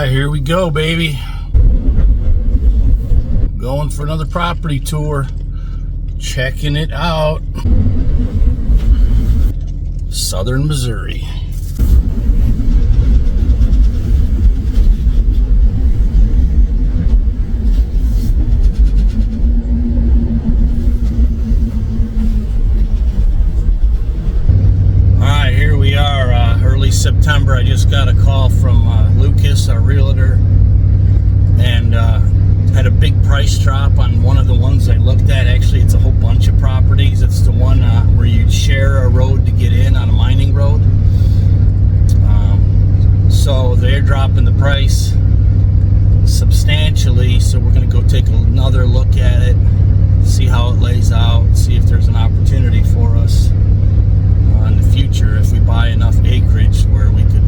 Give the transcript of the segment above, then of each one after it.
right, here we go, baby. Going for another property tour. Checking it out. Southern Missouri. Alright, here we are, early September. I just got a call from Lucas, our realtor, and had a big price drop on one of the ones I looked at. Actually, it's a whole bunch of properties. It's the one where you share a road to get in on a mining road. So they're dropping the price substantially, so we're going to go take another look at it, see how it lays out, see if there's an opportunity for us in the future if we buy enough acreage where we could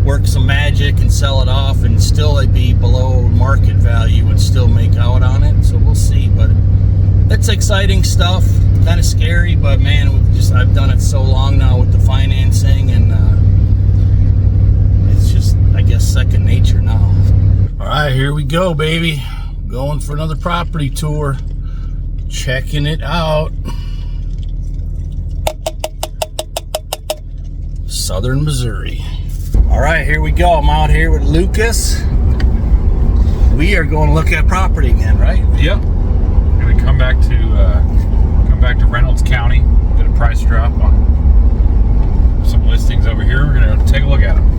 work some magic and sell it off and still it'd be below market value and still make out on it. So we'll see, but that's exciting stuff. Kind of scary, but man, I've done it so long now with the financing, and it's just, I guess, second nature now. All right, here we go, baby. Going for another property tour. Checking it out. Southern Missouri. All right, here we go. I'm out here with Lucas. We are going to look at property again, right? Yep. We're going to come back to Reynolds County, get a price drop on some listings over here. We're going to take a look at them.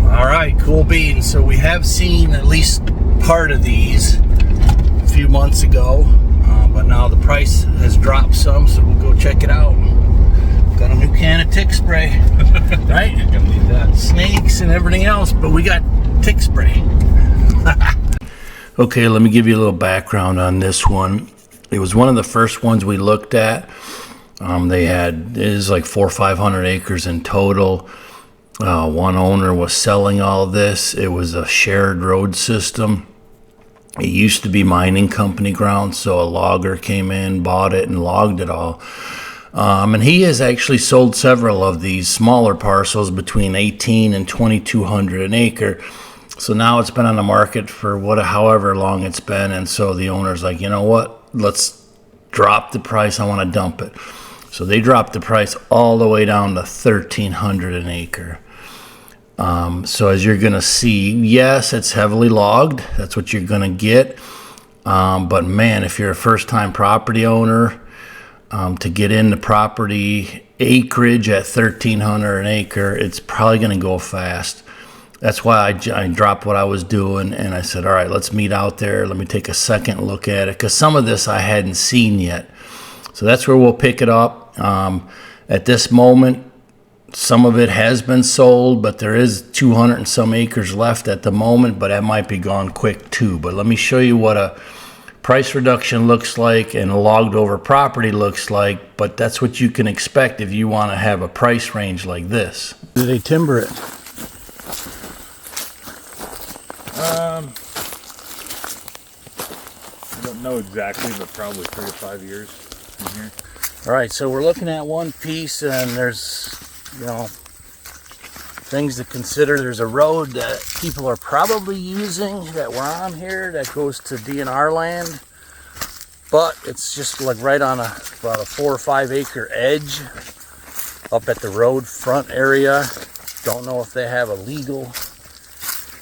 All right, cool beans. So we have seen at least part of these a few months ago, but now the price has dropped some, so we'll go check it out. Got a new can of tick spray, right? You're gonna need that. Snakes and everything else, but we got tick spray. Okay, let me give you a little background on this one. It was one of the first ones we looked at. It is like 400 or 500 acres in total. One owner was selling all of this. It was a shared road system. It used to be mining company ground, so a logger came in, bought it, and logged it all. And he has actually sold several of these smaller parcels between 18 and 2,200 an acre. So now it's been on the market for however long it's been. And so the owner's like, you know what? Let's drop the price. I want to dump it. So they dropped the price all the way down to 1,300 an acre. So as you're going to see, yes, it's heavily logged. That's what you're going to get. But man, if you're a first-time property owner, to get into property acreage at 1,300 an acre, it's probably going to go fast. That's why I dropped what I was doing, and I said, all right, let's meet out there. Let me take a second look at it, because some of this I hadn't seen yet. So that's where we'll pick it up. At this moment, some of it has been sold, but there is 200 and some acres left at the moment, but that might be gone quick too. But let me show you what a price reduction looks like and a logged over property looks like, but that's what you can expect if you want to have a price range like this. Do they timber it? I don't know exactly, but probably 3 to 5 years in here. All right, so we're looking at one piece, and there's, things to consider. There's a road that people are probably using that we're on here that goes to DNR land, but it's just like right on about a 4 or 5 acre edge up at the road front area. Don't know if they have a legal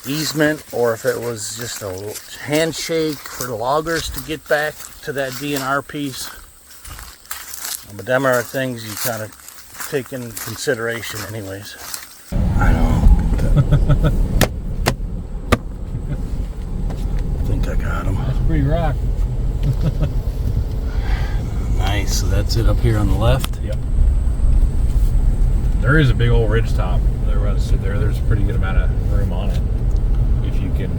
easement or if it was just a handshake for the loggers to get back to that DNR piece. But them are things you kind of take in consideration anyways. I know. I think I got him. That's pretty rock. Nice. So that's it up here on the left. Yep. There is a big old ridge top. There's a pretty good amount of room on it. If you can,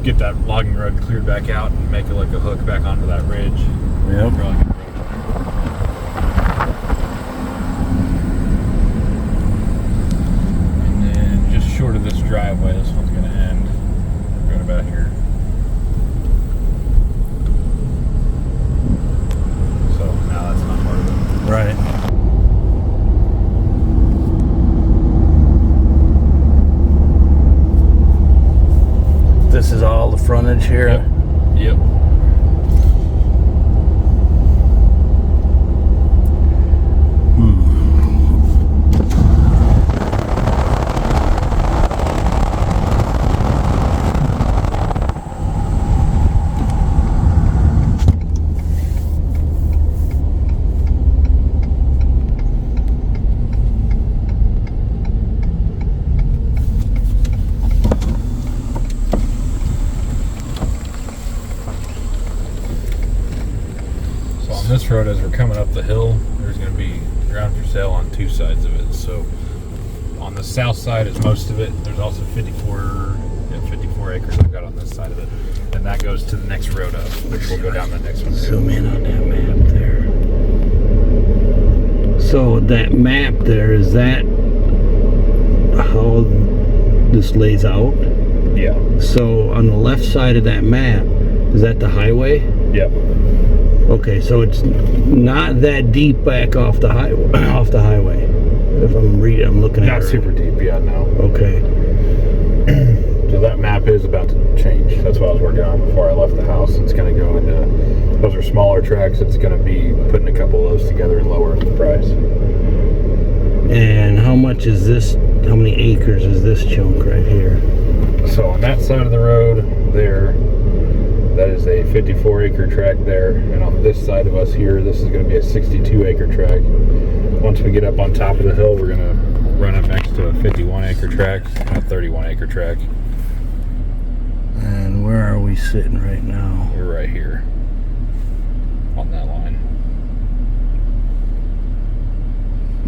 get that logging road cleared back out and make it like a hook back onto that ridge. Yep. Short of this driveway, this one's going to end right about here. So now that's not part of it. Right. frontage here. Yep. This road, as we're coming up the hill, there's going to be ground for sale on two sides of it. So on the south side is most of it. There's also 54 acres I've got on this side of it, and that goes to the next road up, which we'll go down the next one too. Zoom in on that map there. So that map there, is that how this lays out? Yeah. So on the left side of that map, is that the highway? Yep. Okay, so it's not that deep back off the highway. If I'm looking at Not it. super deep, yeah, no. Okay. So that map is about to change. That's what I was working on before I left the house. It's going to go into, those are smaller tracks. It's going to be putting a couple of those together and lowering the price. And how much is this? How many acres is this chunk right here? So on that side of the road there, that is a 54 acre tract there, and on this side of us here, this is going to be a 62 acre tract. Once we get up on top of the hill, we're going to run up next to a 51 acre tract and a 31 acre tract. And where are we sitting right now? We're right here on that line.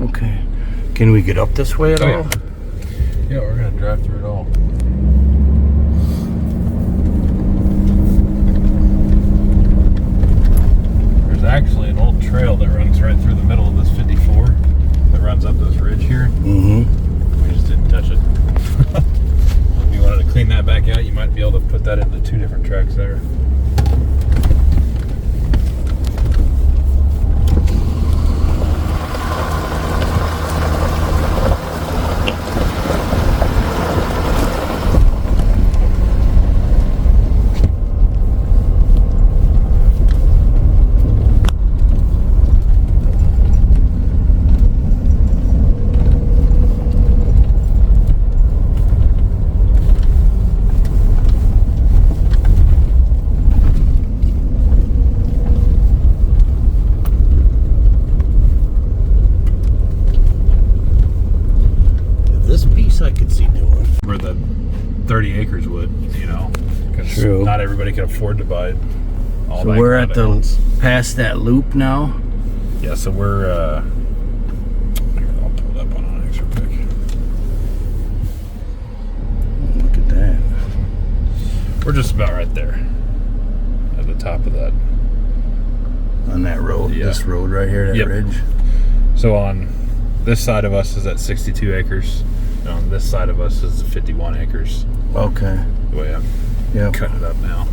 Okay. Can we get up this way at all? Yeah, we're going to drive through it all. There's actually an old trail that runs right through the middle of this 54 that runs up this ridge here. Mm-hmm. We just didn't touch it. If you wanted to clean that back out, you might be able to put that into two different tracks there. I could see doing. Where the 30 acres would, you know, because not everybody can afford to buy all so that. We're at the past that loop now. Yeah, so we're I'll pull it up on an extra quick. Look at that. We're just about right there at the top of that. On that road, Yeah. this road right here, that Yep. ridge. So on this side of us is at 62 acres. And on this side of us is 51 acres. Okay. The way I'm cutting it up now.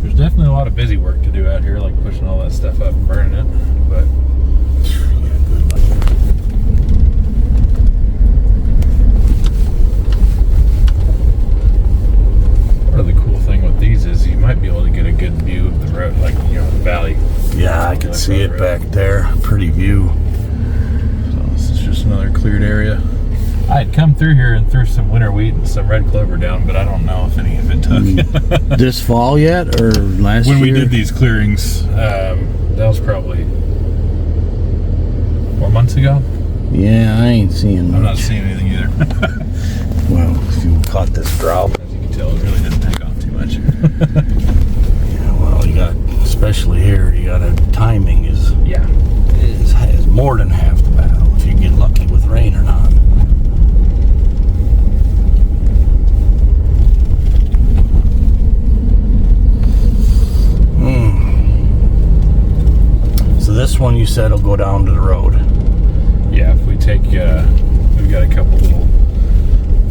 There's definitely a lot of busy work to do out here, like pushing all that stuff up and burning it. But yeah, good luck. Part of the cool thing with these is you might be able to get a good view of the road, like, you know, the valley. Yeah, I can see it back there. Pretty view. So this is just another cleared area. I had come through here and threw some winter wheat and some red clover down, but I don't know if any of it took. This fall yet, or last year? When we did these clearings, that was probably 4 months ago. Yeah, I ain't seeing much. I'm not seeing anything either. Well, if you caught this drought. As you can tell, it really didn't take off too much. Yeah, well, you got, especially here, you got timing is more than half the battle if you get lucky with rain or not. So this one you said will go down to the road. Yeah, if we take, we've got a couple little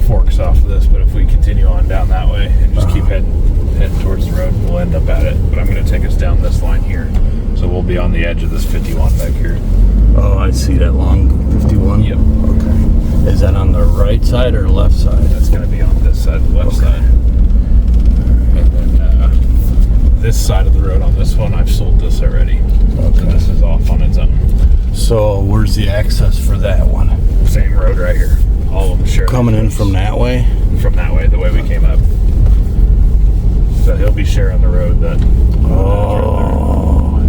forks off of this, but if we continue on down that way and just keep heading towards the road, we'll end up at it. But I'm going to take us down this line here, so we'll be on the edge of this 51 back here. Oh, I see that long 51. Yep. Okay. Is that on the right side or left side? That's going to be on this side, the left side. And then this side of the road on this one, I've sold this already. Okay. So this is off on its own. So where's the access for that one? Same road right here. All of them share. Coming in from that way? From that way, the way we came up. So he'll be sharing the road that. Oh,